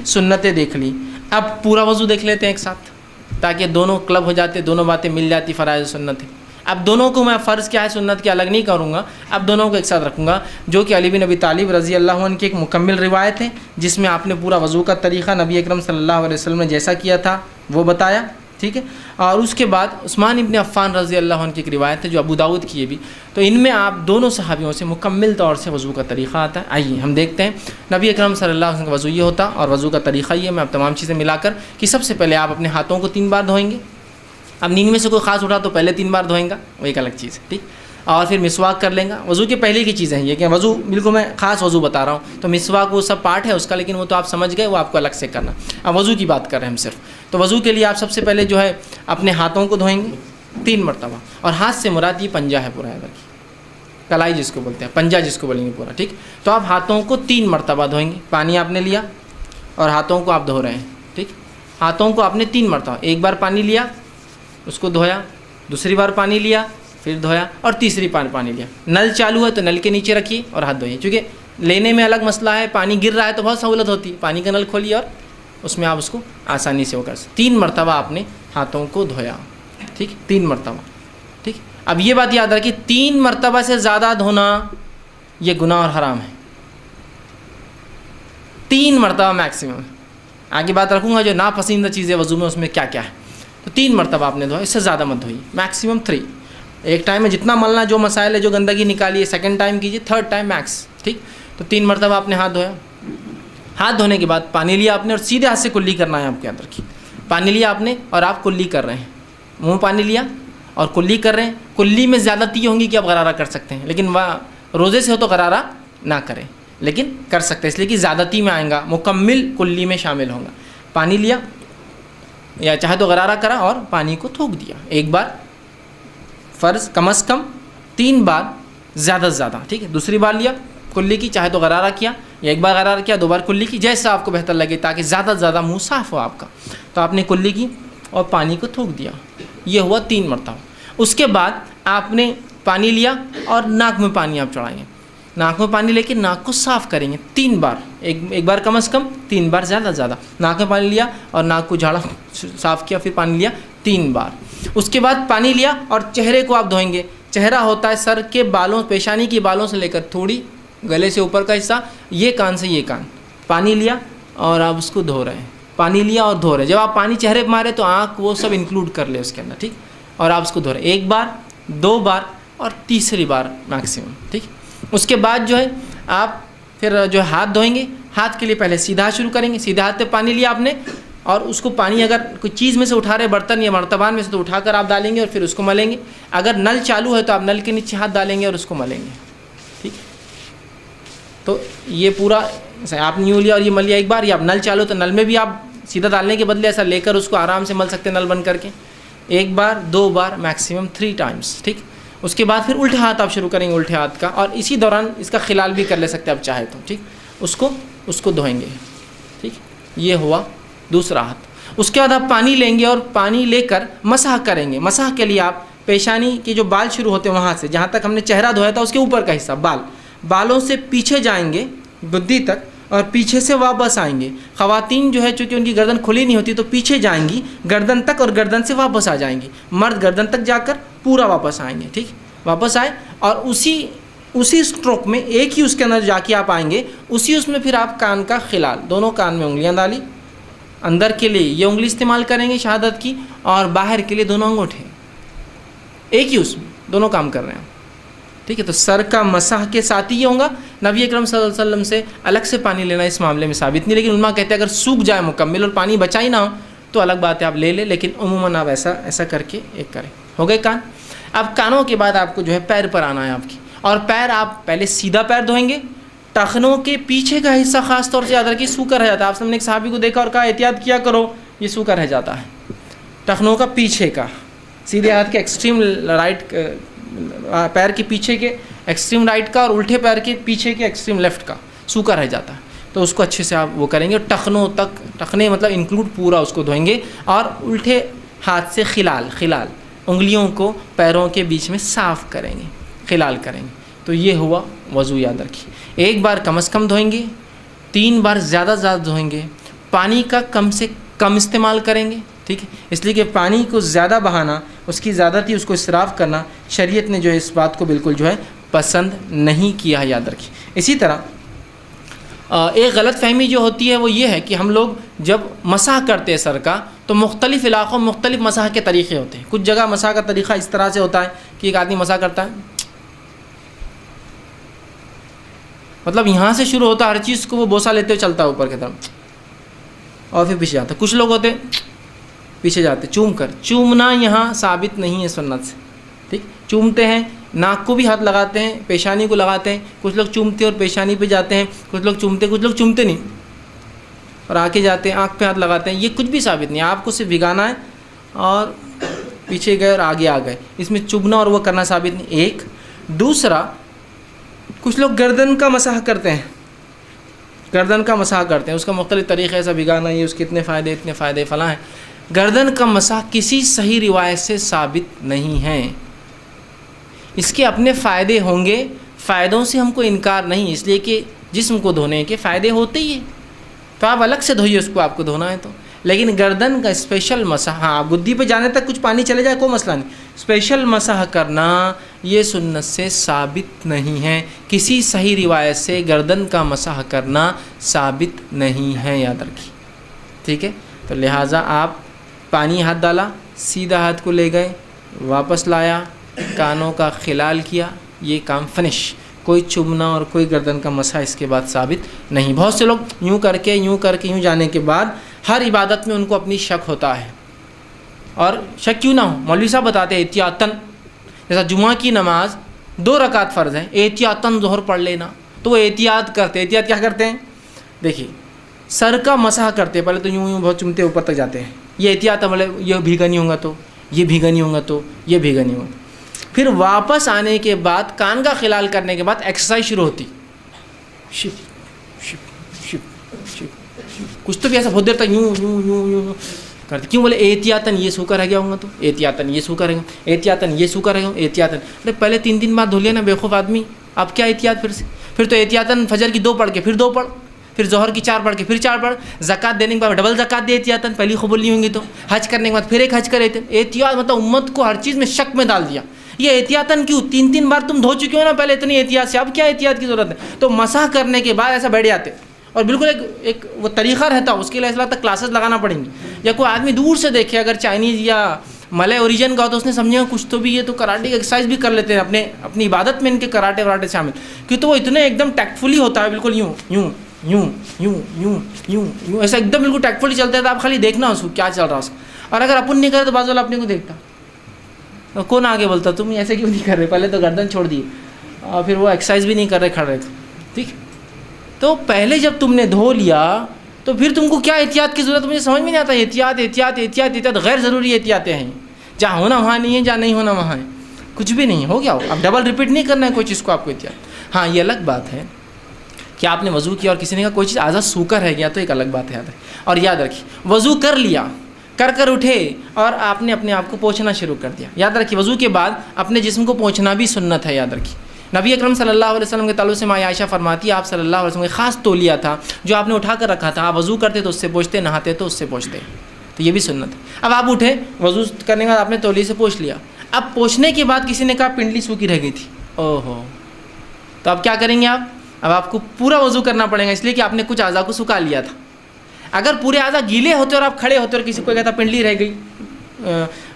سنتیں دیکھ لی، اب پورا وضو دیکھ لیتے ہیں ایک ساتھ تاکہ دونوں کلب ہو جاتے، دونوں باتیں مل جاتی، فرائض سنت ہے۔ اب دونوں کو میں فرض کیا ہے سنت کی الگ نہیں کروں گا، اب دونوں کو ایک ساتھ رکھوں گا، جو کہ علی بن ابی طالب رضی اللہ عنہ کی ایک مکمل روایت ہے جس میں آپ نے پورا وضو کا طریقہ نبی اکرم صلی اللہ علیہ وسلم نے جیسا کیا تھا وہ بتایا، ٹھیک ہے۔ اور اس کے بعد عثمان ابن عفان رضی اللہ عنہ کی ایک روایت ہے جو ابو داؤد کی ہے بھی، تو ان میں آپ دونوں صحابیوں سے مکمل طور سے وضو کا طریقہ آتا ہے۔ آئیے ہم دیکھتے ہیں نبی اکرم صلی اللہ علیہ وسلم کا وضو یہ ہوتا اور وضو کا طریقہ یہ، میں اب تمام چیزیں ملا کر کہ سب سے پہلے آپ اپنے ہاتھوں کو 3 بار دھوئیں گے، اب نیند میں سے کوئی خاص اٹھا تو پہلے 3 بار دھوئیں گا، وہ ایک الگ چیز ہے، ٹھیک۔ اور پھر مسواک کر لیں گا، وضو کے پہلے کی چیزیں ہیں یہ کہ وضو بالکل میں خاص وضو بتا رہا ہوں، تو مسواک وہ سب پارٹ ہے اس کا، لیکن وہ تو آپ سمجھ گئے، وہ آپ کو الگ سے کرنا۔ اب وضو کی بات کر رہے ہیں ہم صرف، تو وضو کے لیے آپ سب سے پہلے جو ہے اپنے ہاتھوں کو دھوئیں گے 3 مرتبہ، اور ہاتھ سے مراد یہ پنجہ ہے پورا ادھر کی، کلائی جس کو بولتے ہیں، پنجہ جس کو بولیں گے پورا، ٹھیک۔ تو آپ ہاتھوں کو 3 مرتبہ دھوئیں گے، پانی آپ نے لیا اور ہاتھوں کو آپ دھو رہے ہیں، ٹھیک۔ ہاتھوں کو آپ نے 3 مرتبہ، ایک بار پانی لیا اس کو دھویا، دوسری بار پانی لیا پھر دھویا، اور تیسری بار پانی لیا۔ نل چالو ہے تو نل کے نیچے رکھیے اور ہاتھ دھوئیے، چونکہ لینے میں الگ مسئلہ ہے، پانی گر رہا ہے تو بہت سہولت ہوتی ہے، پانی کا نل کھولیے اور اس میں آپ اس کو آسانی سے ہو کر 3 مرتبہ آپ نے ہاتھوں کو دھویا، ٹھیک، 3 مرتبہ، ٹھیک۔ اب یہ بات یاد رکھیے 3 مرتبہ سے زیادہ دھونا یہ گناہ اور حرام ہے، 3 مرتبہ میکسیمم۔ آگے بات رکھوں گا جو ناپسندیدہ چیزیں وضو میں اس میں کیا کیا ہے، تو 3 مرتبہ آپ نے دھویا، اس سے زیادہ مت دھوئیے، میکسیمم 3۔ ایک ٹائم میں جتنا ملنا جو مسائل ہے جو گندگی نکالیے، سیکنڈ ٹائم کیجیے، تھرڈ ٹائم میکس، ٹھیک۔ تو 3 مرتبہ آپ نے ہاتھ دھویا، ہاتھ دھونے کے بعد پانی لیا آپ نے اور سیدھے ہاتھ سے کلی کرنا ہے آپ کے اندر کی، پانی لیا آپ نے اور آپ کلی کر رہے ہیں، منہ پانی لیا اور کلی کر رہے ہیں۔ کلی میں زیادتی ہوں گی کہ آپ غرارہ کر سکتے ہیں، لیکن روزے سے ہو تو غرارہ نہ کریں، لیکن کر سکتے ہیں اس لیے کہ زیادتی میں آئیں گا، مکمل کلی میں شامل ہوں گا۔ پانی لیا یا چاہے تو غرارہ کرا اور پانی کو تھوک دیا، ایک بار فرض کم از کم 3 بار زیادہ سے زیادہ، ٹھیک ہے۔ دوسری بار لیا کلی کی، چاہے تو غرارہ کیا یا ایک بار غرارہ کیا، 2 بار کلی کی، جیسا آپ کو بہتر لگے تاکہ زیادہ سے زیادہ منہ صاف ہو آپ کا۔ تو آپ نے کلی کی اور پانی کو تھوک دیا، یہ ہوا 3 مرتبہ۔ اس کے بعد آپ نے پانی لیا اور ناک میں پانی آپ چڑھائیں گے، ناک میں پانی لے کے ناک کو صاف کریں گے 3 بار، ایک بار کم از کم، 3 بار زیادہ سے زیادہ۔ ناک میں پانی لیا اور ناک کو جھاڑا صاف کیا، پھر پانی لیا 3 بار۔ اس کے بعد پانی لیا اور چہرے کو آپ دھوئیں گے۔ چہرہ ہوتا ہے سر کے بالوں، پیشانی کے بالوں سے لے کر تھوڑی گلے سے اوپر کا حصہ، یہ کان سے یہ کان، پانی لیا اور آپ اس کو دھو رہے ہیں، پانی لیا اور دھو رہے ہیں۔ جب آپ پانی چہرے پہ مارے تو آنکھ وہ سب انکلوڈ کر لے اس کے اندر، ٹھیک، اور آپ اس کو دھو رہے ہیں 1 بار، 2 بار اور تیسری بار میکسیمم، ٹھیک۔ اس کے بعد جو ہے آپ پھر جو ہاتھ دھوئیں گے، ہاتھ کے لیے پہلے سیدھا ہاتھ شروع کریں گے، سیدھے ہاتھ پہ پانی لیا آپ نے اور اس کو پانی اگر کوئی چیز میں سے اٹھا رہے برتن یا مرتبان میں سے تو اٹھا کر آپ ڈالیں گے اور پھر اس کو ملیں گے۔ اگر نل چالو ہے تو آپ نل کے نیچے ہاتھ ڈالیں گے اور اس کو ملیں گے، ٹھیک۔ تو یہ پورا آپ نے یوں لیا اور یہ مل لیا ایک بار، یا آپ نل چالو تو نل میں بھی آپ سیدھا ڈالنے کے بدلے ایسا لے کر اس کو آرام سے مل سکتے ہیں نل بند کر کے، 1 بار 2 بار میکسیمم 3 ٹائمس، ٹھیک۔ اس کے بعد پھر الٹے ہاتھ آپ شروع کریں گے، الٹے ہاتھ کا، اور اسی دوران اس کا خلال بھی کر لے سکتے ہیں آپ چاہے تو، ٹھیک۔ اس کو دھوئیں گے، ٹھیک۔ یہ ہوا دوسرا ہاتھ۔ اس کے بعد آپ پانی لیں گے اور پانی لے کر مسح کریں گے۔ مسح کے لیے آپ پیشانی کے جو بال شروع ہوتے ہیں وہاں سے جہاں تک ہم نے چہرہ دھویا تھا اس کے اوپر کا حصہ، بالوں سے پیچھے جائیں گے گدی تک اور پیچھے سے واپس آئیں گے۔ خواتین جو ہے چونکہ ان کی گردن کھلی نہیں ہوتی تو پیچھے جائیں گی گردن تک اور گردن سے واپس آ جائیں گی۔ مرد گردن تک جا کر پورا واپس آئیں گے، ٹھیک، واپس آئے اور اسی اسٹروک میں ایک ہی اس کے اندر جا کے آپ آئیں گے، اس میں پھر آپ کان کا خلال، دونوں کان میں انگلیاں ڈالی، اندر کے لیے یہ انگلی استعمال کریں گے شہادت کی اور باہر کے لیے دونوں انگوٹھے، ایک ہی اس میں دونوں کام کر رہے ہیں، ٹھیک ہے۔ تو سر کا مسح کے ساتھ ہی یہ ہوگا۔ نبی اکرم صلی اللہ علیہ وسلم سے الگ سے پانی لینا اس معاملے میں ثابت نہیں، لیکن علماء کہتے ہیں اگر سوکھ جائے مکمل اور پانی بچا ہی نہ ہو تو الگ بات ہے آپ لے لیں، لیکن عموماً آپ ایسا کر کے ایک کریں۔ ہو گئے کان۔ اب کانوں کے بعد آپ کو جو ہے پیر پر آنا ہے آپ کی، اور پیر آپ پہلے سیدھا پیر دھوئیں گے، ٹخنوں کے پیچھے کا حصہ خاص طور سے یاد رکھیے سوکھا رہ جاتا ہے۔ آپ نے ایک صحابی کو دیکھا اور کہا احتیاط کیا کرو، یہ سوکھا رہ جاتا ہے، ٹخنوں کا پیچھے کا، سیدھے ہاتھ کے ایکسٹریم رائٹ، پیر کے پیچھے کے ایکسٹریم رائٹ کا اور الٹے پیر کے پیچھے کے ایکسٹریم لیفٹ کا سوکھا رہ جاتا ہے، تو اس کو اچھے سے آپ وہ کریں گے، اور ٹخنوں تک، ٹخنے مطلب انکلوڈ پورا اس کو دھوئیں گے، اور الٹے ہاتھ سے خلال انگلیوں کو پیروں کے بیچ میں صاف کریں گے، خلال کریں گے۔ تو یہ ہوا وضو، یاد رکھیے 1 بار کم از کم دھوئیں گے، 3 بار زیادہ دھوئیں گے، پانی کا کم سے کم استعمال کریں گے، ٹھیک ہے، اس لیے کہ پانی کو زیادہ بہانا، اس کی زیادتی، اس کو اسراف کرنا شریعت نے جو ہے اس بات کو بالکل جو ہے پسند نہیں کیا ہے، یاد رکھیے۔ اسی طرح ایک غلط فہمی جو ہوتی ہے وہ یہ ہے کہ ہم لوگ جب مسح کرتے ہیں سر کا تو مختلف علاقوں میں مختلف مسح کے طریقے ہوتے ہیں۔ کچھ جگہ مسح کا طریقہ اس طرح سے ہوتا ہے کہ ایک آدمی مسح کرتا ہے، مطلب یہاں سے شروع ہوتا ہے ہر چیز کو وہ بوسہ لیتے ہوئے چلتا ہے اوپر کی طرف اور پھر پیچھے جاتا ہے۔ کچھ لوگ ہوتے پیچھے جاتے چوم کر، چومنا یہاں ثابت نہیں ہے سنت سے، ٹھیک، چومتے ہیں، ناک کو بھی ہاتھ لگاتے ہیں، پیشانی کو لگاتے ہیں، کچھ لوگ چومتے اور پیشانی پہ جاتے ہیں، کچھ لوگ چومتے نہیں اور آگے جاتے ہیں، آنکھ پہ ہاتھ لگاتے ہیں، یہ کچھ بھی ثابت نہیں، آپ کو صرف بھگانا ہے اور پیچھے گئے اور آگے آ گئے، اس میں چبنا اور وہ کرنا ثابت نہیں۔ ایک دوسرا، کچھ لوگ گردن کا مسح کرتے ہیں، گردن کا مسح کرتے ہیں، اس کا مختلف طریقے ایسا بھگانا، یہ اس کے اتنے فائدے فلاں ہیں۔ گردن کا مسح کسی صحیح روایت سے ثابت نہیں ہے، اس کے اپنے فائدے ہوں گے، فائدوں سے ہم کو انکار نہیں، اس لیے کہ جسم کو دھونے کے فائدے ہوتے ہی ہیں، تو آپ الگ سے دھوئیے اس کو، آپ کو دھونا ہے تو۔ لیکن گردن کا اسپیشل مسح، ہاں گدی پہ جانے تک کچھ پانی چلے جائے کوئی مسئلہ نہیں، اسپیشل مسح کرنا یہ سنت سے ثابت نہیں ہے، کسی صحیح روایت سے گردن کا مسح کرنا ثابت نہیں ہے، یاد رکھیے، ٹھیک ہے۔ تو لہٰذا آپ پانی ہاتھ ڈالا، سیدھا ہاتھ کو لے گئے، واپس لایا، کانوں کا خلال کیا، یہ کام فنش، کوئی چومنا اور کوئی گردن کا مسح اس کے بعد ثابت نہیں۔ بہت سے لوگ یوں کر کے یوں جانے کے بعد ہر عبادت میں ان کو اپنی شک ہوتا ہے، اور شک کیوں نہ ہو، مولوی صاحب بتاتے ہیں احتیاطاً، جیسا جمعہ کی نماز 2 رکعت فرض ہیں، احتیاطاً ظہر پڑھ لینا، تو وہ احتیاط کرتے، احتیاط کیا کرتے ہیں، دیکھیے سر کا مسح کرتے، پہلے تو یوں بہت چمتے اوپر تک جاتے ہیں، یہ احتیاط ہے، یہ بھیگا نہیں ہوگا تو یہ بھیگا نہیں ہوگا تو یہ بھیگا نہیں ہوگا۔ پھر واپس آنے کے بعد کان کا خلال کرنے کے بعد ایکسرسائز شروع ہوتی، شپ شپ شپ شپ، کچھ تو بھی ایسا بہت دیر تک یوں کرتے، کیوں بولے احتیاطاً یہ سوکھا رہ گیا ہوں گا تو احتیاطاً یہ سوکھا رہے گا، احتیاطاً یہ سوکھا رہے گا، احتیاطاً، ارے پہلے 3 بار دھو لیا نا بیوقوف آدمی، اب کیا احتیاط پھر سے، پھر تو احتیاطاً فجر کی 2 پڑھ کے پھر 2 پڑھ، پھر ظہر کی 4 پڑھ کے پھر 4 پڑھ، زکوٰۃ دینے کے بعد ڈبل زکوٰۃ دے احتیاطاً، پہلی قبول نہیں ہوں گی تو، حج کرنے کے بعد پھر ایک حج کرے تھے، احتیاط مطلب امت کو ہر چیز میں شک میں ڈال دیا، یہ احتیاطاً کیوں، 3 بار تم دھو چکے ہو نا پہلے اتنی احتیاط سے، اب کیا احتیاط کی ضرورت ہے، تو مسح کرنے کے بعد ایسا بیٹھ جاتے، اور بالکل ایک وہ طریقہ رہتا، اس کے لیے ایسا تک کلاسز لگانا پڑیں گی، یا کوئی آدمی دور سے دیکھے اگر چائنیز یا ملے اوریجن کا ہو تو اس نے سمجھا کچھ تو بھی، یہ تو کراٹے کی ایکسرسائز بھی کر لیتے ہیں، اپنی عبادت میں ان کے کراٹے وراٹے شامل، کیوں تو وہ اتنے ایک دم ٹیکٹفلی ہوتا ہے، بالکل یوں یوں یوں یوں یوں یوں یوں ایسا ایک دم بالکل ٹیکٹفلی چلتا ہے، تو آپ خالی دیکھنا اس کو کیا چل رہا ہے اس کو، اور اگر اپن نہیں کرے تو بعض والا اپنے کو دیکھتا، کون آگے بولتا تم ایسے کیوں نہیں کر رہے، پہلے تو گردن چھوڑ دیے اور پھر وہ ایکسرسائز بھی نہیں کر رہے، کھڑ رہے تھے، ٹھیک، تو پہلے جب تم نے دھو لیا تو پھر تم کو کیا احتیاط کی ضرورت، مجھے سمجھ میں نہیں آتا، احتیاط غیر ضروری احتیاطیں ہیں، جہاں ہونا وہاں نہیں ہے، جہاں نہیں ہونا وہاں ہے، کچھ بھی نہیں ہو گیا ہو، اب ڈبل ریپیٹ نہیں کرنا ہے کوئی چیز کو آپ کو احتیاط۔ ہاں یہ الگ بات ہے کہ آپ نے وضو کیا اور کسی نے کہا کوئی چیز آزاد سوکھا رہ گیا تو ایک الگ بات ہے، یاد ہے، اور یاد رکھیے وضو کر لیا، کر اٹھے اور آپ نے اپنے آپ کو پوچھنا شروع کر دیا، یاد رکھیے وضو کے بعد اپنے جسم کو پوچھنا بھی سنت ہے، یاد رکھیے۔ نبی اکرم صلی اللہ علیہ وسلم کے تعلق سے ماں عائشہ فرماتی ہے آپ صلی اللہ علیہ وسلم کا خاص تولیہ تھا جو آپ نے اٹھا کر رکھا تھا، آپ وضو کرتے تو اس سے پوچھتے، نہاتے تو اس سے پوچھتے، تو یہ بھی سنت ہے۔ اب آپ اٹھے وضو کرنے کے بعد آپ نے تولیے سے پوچھ لیا، اب پوچھنے کے بعد کسی نے کہا پنڈلی سوکھی رہ گئی تھی، اوہو، تو اب کیا کریں گے اب آپ کو پورا وضو کرنا پڑے گا، اس لیے کہ آپ نے کچھ اعضاء کو سکھا لیا تھا۔ اگر پورے اعضاء گیلے ہوتے اور آپ کھڑے ہوتے اور کسی کو کہتا پنڈلی رہ گئی،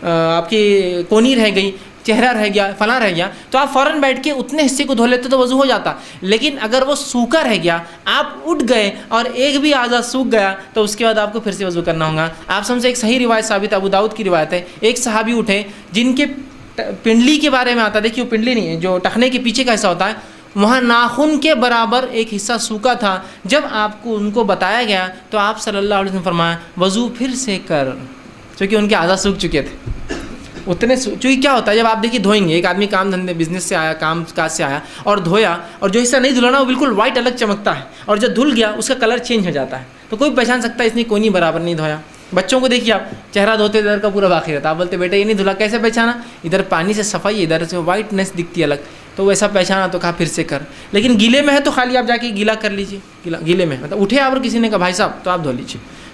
آپ کی کونی رہ گئی، چہرہ رہ گیا، فلاں رہ گیا، تو آپ فوراً بیٹھ کے اتنے حصے کو دھو لیتے تو وضو ہو جاتا، لیکن اگر وہ سوکھا رہ گیا، آپ اٹھ گئے اور ایک بھی اعضاء سوکھ گیا تو اس کے بعد آپ کو پھر سے وضو کرنا ہوگا۔ آپ سب سے ایک صحیح روایت ثابت ابو داؤد کی روایت ہے، ایک صحابی اٹھے جن کے پنڈلی کے بارے میں آتا، دیکھیے وہ پنڈلی نہیں ہے، جو ٹخنے کے پیچھے کا حصہ ہوتا ہے، وہاں ناخن کے برابر ایک حصہ سوکھا تھا، جب آپ کو ان کو بتایا گیا تو آپ صلی اللہ علیہ وسلم فرمایا وضو پھر سے کر، چونکہ ان کے اعضاء سوکھ چکے تھے اتنے، چونکہ کیا ہوتا ہے جب آپ دیکھیے دھوئیں گے، ایک آدمی کام دھندے بزنس سے آیا، کام کاج سے آیا اور دھویا، اور جو حصہ نہیں دھلانا وہ بالکل وائٹ الگ چمکتا ہے، اور جب دھل گیا اس کا کلر چینج ہو جاتا ہے، تو کوئی پہچان سکتا ہے اس نے کوئی نہیں برابر نہیں دھویا۔ بچوں کو دیکھیے آپ چہرہ دھوتے ادھر کا پورا باقی رہتا، آپ بولتے بیٹا یہ نہیں دھلا، کیسے پہچانا، ادھر پانی سے صفائی، ادھر سے وائٹنس دکھتی ہے الگ، تو ویسا پہچانا تو کہا پھر سے کر، لیکن گیلے میں ہے تو خالی آپ جا کے گیلا کر لیجیے، گیلے میں مطلب اٹھے آپ اور کسی نے کہا بھائی صاحب تو آپ دھو لیجیے،